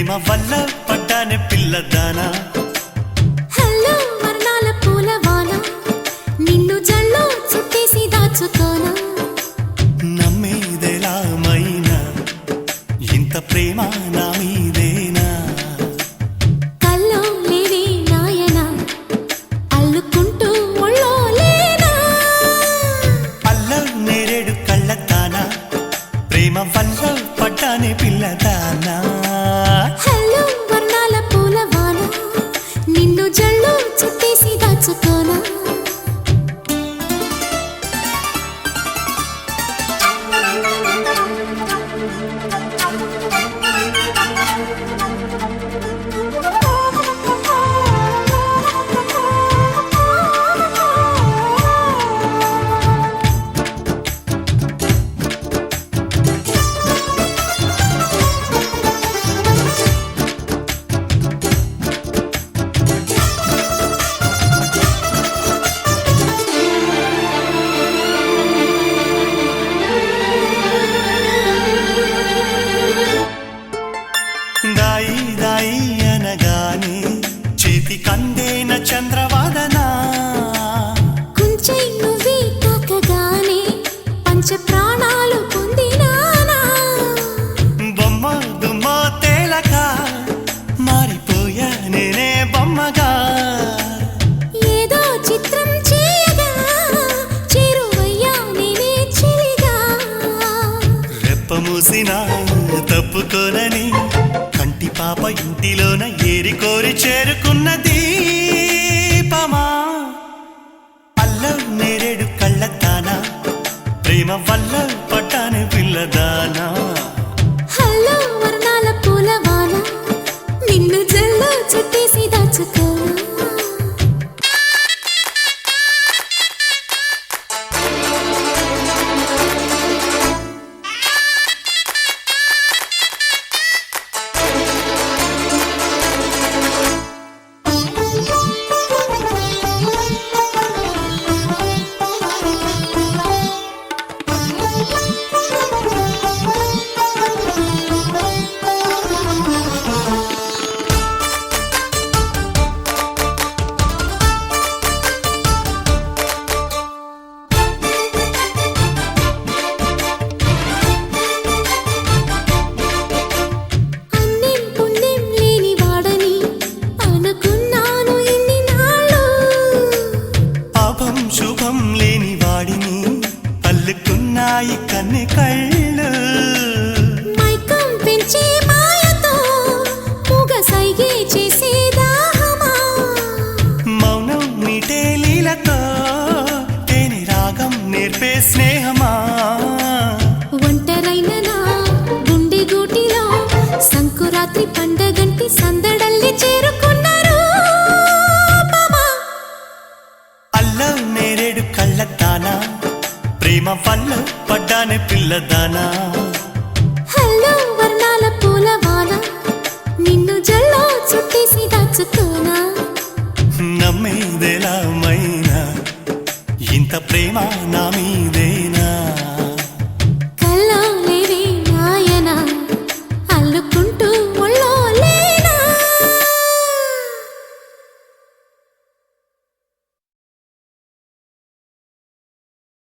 ప్రేమ వల్ల పడ్డానే పిల్లదానా హలో వర్ణాల పూలవాన నిన్ను జల్లో చుట్టేసి దాచుకోనా నమ్మేదెలా మైనా ఇంత ప్రేమ నా మీదేనా కల్లో లేవే నాయన అల్లుకుంటూ ఒళ్ళో లేనా అల్ల నేరేడు కళ్ళతానా ప్రేమ వల్ల పడ్డానే పిల్లదానా హలో వర్ణాల పూలవాన నిన్ను జల్లో చుట్టేసి దాచుకోనా దాయి దాయి అనగానే చేతి కందేన చంద్రవాదనా కొంచెం నువ్వే తాకగానే పంచ ప్రాణాలు పొందినానా బొమ్మ దుమ్మ తేలక మారిపోయా నేనే బొమ్మగా ఏదో చిత్రం చేయగా చేరువయ్యా నేనే చెలిగా రెప్ప మూసిన తప్పుకోనని కంటి పాప ఇంటిలోన ఏరి కోరి చేరుకున్న దీపమా అల్ల నేరేడు కళ్ళతానా ప్రేమ వల్ల పట్టానే పిల్లదానా హలో వర్ణాల పూలవాన నిన్ను జల్లో చుట్టేసి దాచుకో అన్నం పుణ్యం లేని వాడని అనుకున్నాను ఇన్ని నాళ్ళు పాపం శుభం లేని వాడిని అల్లుకున్నాయి కన్నె కళ్ళు మైకం పెంచే మాయతో మూగ సైగే చేసే దాహమా మౌనం మీటే లీలతో తేనె రాగం నేర్పే స్నేహమా ఒంటరైన నా గుండె గూటిలో సంకురాత్రి పండగంటి సందడల్లి చేరుకున్నారు అల్ల నేరేడు కళ్ళతానా ప్రేమ వల్ల పడ్డానే పిల్లదానా